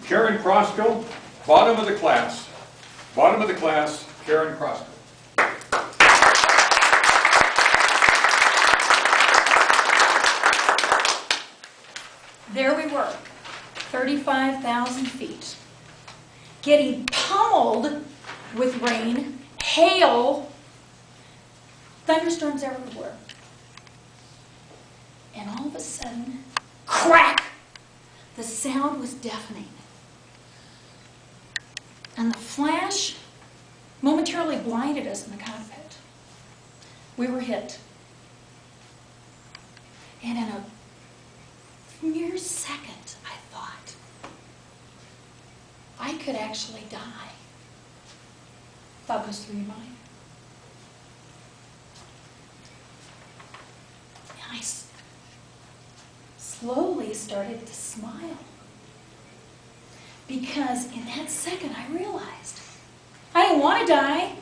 Karen Crostill, bottom of the class. Bottom of the class, Karen Crostill. There we were, 35,000 feet, getting pummeled with rain, hail, thunderstorms everywhere. And all of a sudden, crack! The sound was deafening. And the flash momentarily blinded us in the cockpit. We were hit. And in a mere second, I thought, I could actually die. Thought goes through your mind. And I slowly started to smile. Because in that second, I realized I didn't want to die,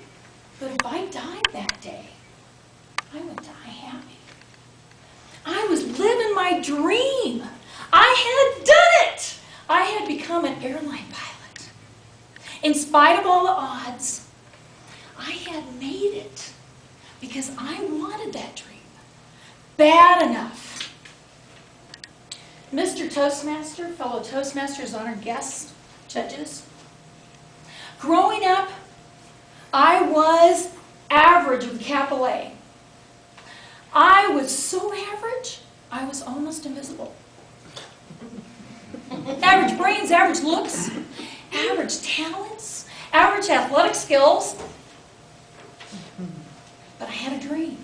but if I died that day, I would die happy. I was living my dream. I had done it. I had become an airline pilot. In spite of all the odds, I had made it because I wanted that dream bad enough. Mr. Toastmaster, fellow Toastmasters, honored guests, judges, growing up, I was average with a capital A. I was so average, I was almost invisible. Average brains, average looks, average talents, average athletic skills. But I had a dream.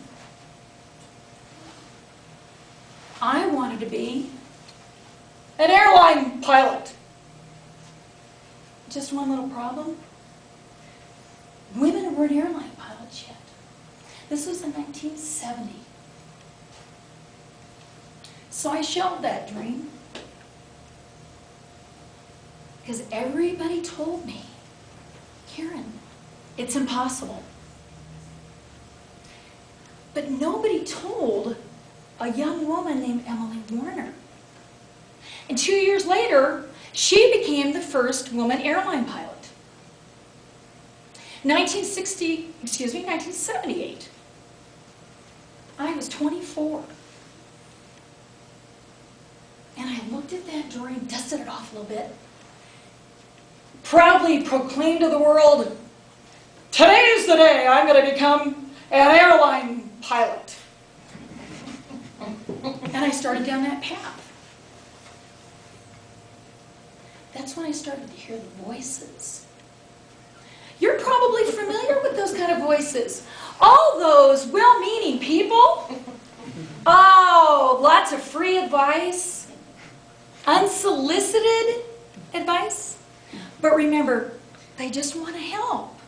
I wanted to be an airline pilot. Just one little problem. Women weren't airline pilots yet. This was in 1970. So I shelved that dream because everybody told me, Karen, it's impossible. But nobody told a young woman named Emily Warner. And 2 years later, she became the first woman airline pilot. 1978. I was 24. And I looked at that dream, dusted it off a little bit, proudly proclaimed to the world, today's the day I'm going to become an airline pilot. And I started down that path. That's when I started to hear the voices. You're probably familiar with those kind of voices. All those well-meaning people. Oh, lots of free advice. Unsolicited advice. But remember, they just want to help.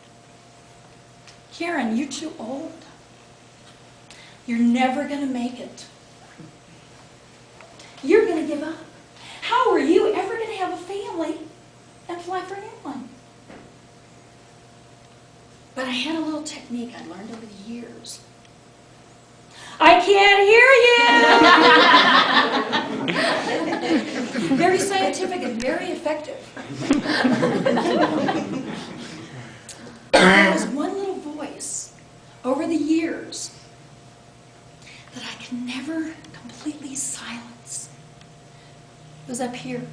Karen, you're too old. You're never going to make it. You're going to give up. How are you ever going to have a family and fly for an airline? But I had a little technique I learned over the years. I can't hear you! Very scientific and very effective. There was one little voice over the years that I could never completely silence. It was up here.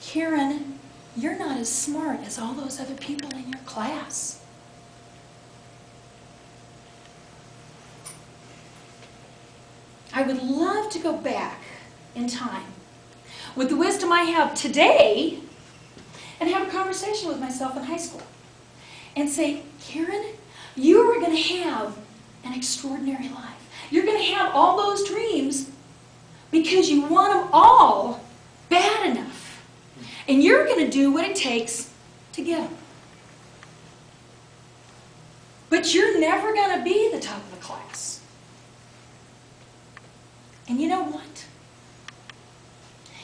Karen, you're not as smart as all those other people in your class. I would love to go back in time with the wisdom I have today and have a conversation with myself in high school and say, Karen, you are going to have an extraordinary life. You're going to have all those dreams because you want them all bad enough. And you're going to do what it takes to get them. But you're never going to be the top of the class. And you know what?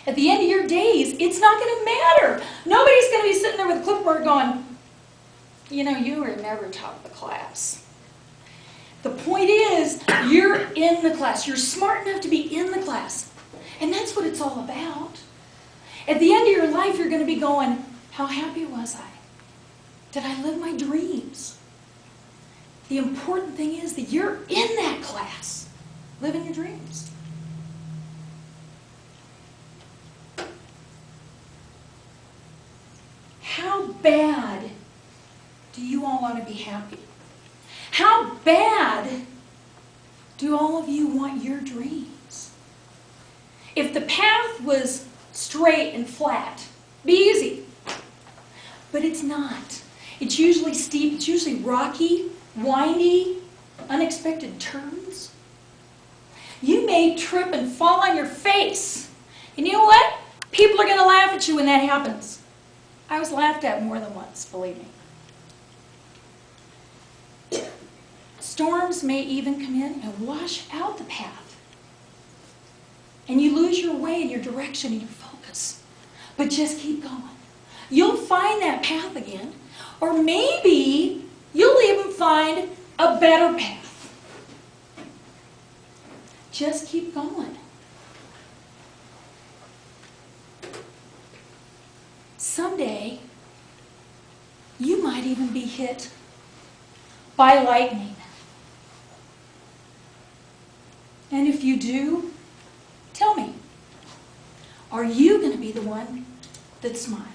At the end of your days, it's not going to matter. Nobody's going to be sitting there with a clipboard going, you know, you were never top of the class. The point is, you're in the class. You're smart enough to be in the class. And that's what it's all about. At the end of your life, you're going to be going, how happy was I? Did I live my dreams? The important thing is that you're in that class, living your dreams. How bad do you all want to be happy? How bad do all of you want your dreams? If the path was straight and flat, be easy. But it's not. It's usually steep, it's usually rocky, windy, unexpected turns. You may trip and fall on your face. And you know what? People are going to laugh at you when that happens. I was laughed at more than once, believe me. Storms may even come in and wash out the path. And you lose your way and your direction and your focus. But just keep going. You'll find that path again. Or maybe you'll even find a better path. Just keep going. Someday, you might even be hit by lightning. And if you do, tell me, are you going to be the one that smiles?